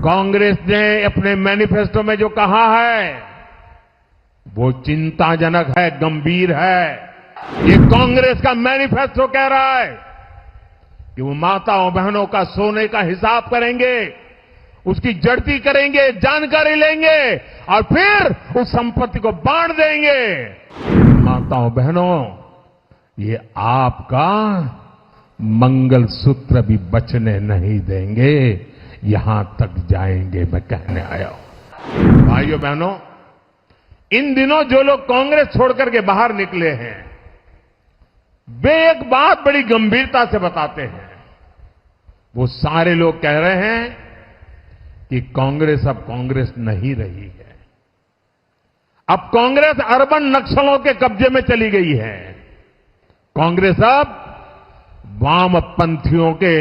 कांग्रेस ने अपने मैनिफेस्टो में जो कहा है वो चिंताजनक है, गंभीर है। ये कांग्रेस का मैनिफेस्टो कह रहा है कि वो माताओं बहनों का सोने का हिसाब करेंगे, उसकी जड़ती करेंगे, जानकारी लेंगे और फिर उस संपत्ति को बांट देंगे। माताओं बहनों, ये आपका मंगलसूत्र भी बचने नहीं देंगे, यहां तक जाएंगे, मैं कहने आया हूं। भाइयों बहनों, इन दिनों जो लोग कांग्रेस छोड़कर के बाहर निकले हैं, वे एक बात बड़ी गंभीरता से बताते हैं। वो सारे लोग कह रहे हैं कि कांग्रेस अब कांग्रेस नहीं रही है। अब कांग्रेस अर्बन नक्सलों के कब्जे में चली गई है। कांग्रेस अब वामपंथियों के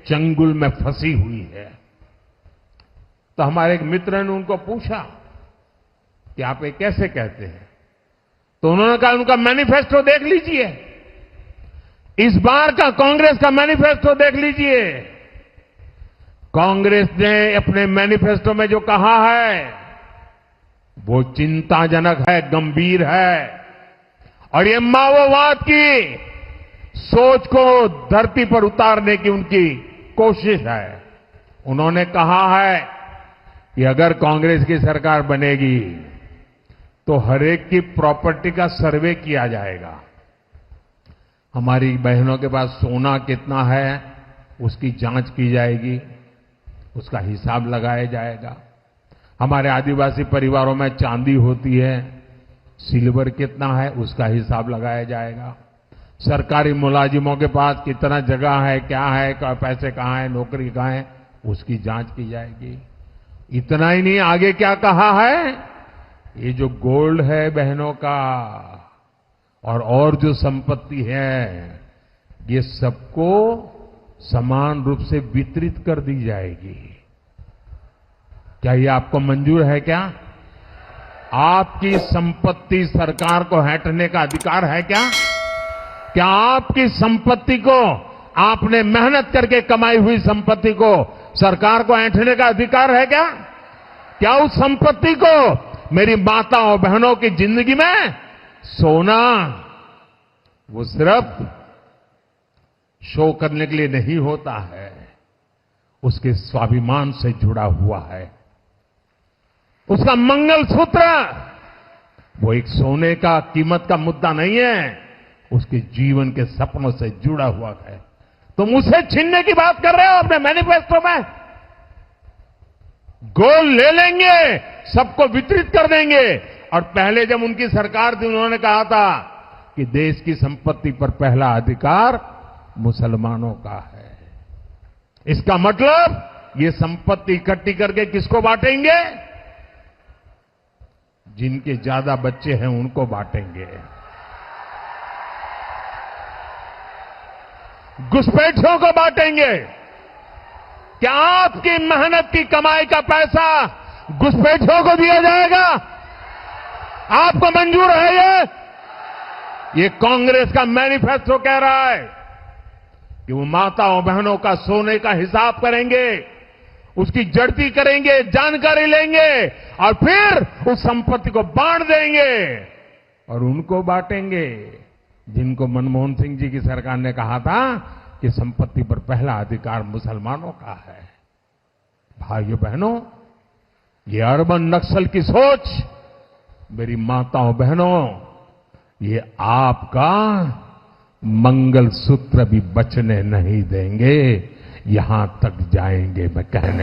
चंगुल में फंसी हुई है। तो हमारे एक मित्र ने उनको पूछा कि आप ये कैसे कहते हैं? तो उन्होंने कहा उनका मैनिफेस्टो देख लीजिए, इस बार का कांग्रेस का मैनिफेस्टो देख लीजिए। कांग्रेस ने अपने मैनिफेस्टो में जो कहा है वो चिंताजनक है, गंभीर है और ये माओवाद की सोच को धरती पर उतारने की उनकी कोशिश है। उन्होंने कहा है कि अगर कांग्रेस की सरकार बनेगी तो हरेक की प्रॉपर्टी का सर्वे किया जाएगा। हमारी बहनों के पास सोना कितना है उसकी जांच की जाएगी, उसका हिसाब लगाया जाएगा। हमारे आदिवासी परिवारों में चांदी होती है, सिल्वर कितना है उसका हिसाब लगाया जाएगा। सरकारी मुलाजिमों के पास कितना जगह है, क्या है, पैसे कहां है, नौकरी कहां है, उसकी जांच की जाएगी। इतना ही नहीं, आगे क्या कहा है, ये जो गोल्ड है बहनों का और जो संपत्ति है, ये सबको समान रूप से वितरित कर दी जाएगी। क्या ये आपको मंजूर है? क्या आपकी संपत्ति सरकार को हड़पने का अधिकार है? क्या आपकी संपत्ति को, आपने मेहनत करके कमाई हुई संपत्ति को सरकार को ऐंठने का अधिकार है? क्या उस संपत्ति को मेरी माताओं बहनों की जिंदगी में सोना वो सिर्फ शो करने के लिए नहीं होता है, उसके स्वाभिमान से जुड़ा हुआ है। उसका मंगलसूत्र वो एक सोने का कीमत का मुद्दा नहीं है, उसके जीवन के सपनों से जुड़ा हुआ है। तुम उसे छीनने की बात कर रहे हो अपने मैनिफेस्टो में। गोल्ड ले लेंगे, सबको वितरित कर देंगे। और पहले जब उनकी सरकार थी उन्होंने कहा था कि देश की संपत्ति पर पहला अधिकार मुसलमानों का है। इसका मतलब ये संपत्ति इकट्ठी करके किसको बांटेंगे? जिनके ज्यादा बच्चे हैं उनको बांटेंगे। घुसपैठियों को बांटेंगे। क्या आपकी मेहनत की कमाई का पैसा घुसपैठियों को दिया जाएगा? आपको मंजूर है? ये कांग्रेस का मैनिफेस्टो कह रहा है कि वो माताओं बहनों का सोने का हिसाब करेंगे, उसकी जड़ती करेंगे, जानकारी लेंगे और फिर उस संपत्ति को बांट देंगे। और उनको बांटेंगे जिनको मनमोहन सिंह जी की सरकार ने कहा था कि संपत्ति पर पहला अधिकार मुसलमानों का है। भाइयों बहनों, ये अर्बन नक्सल की सोच, मेरी माताओं बहनों, ये आपका मंगलसूत्र भी बचने नहीं देंगे, यहां तक जाएंगे, मैं कहने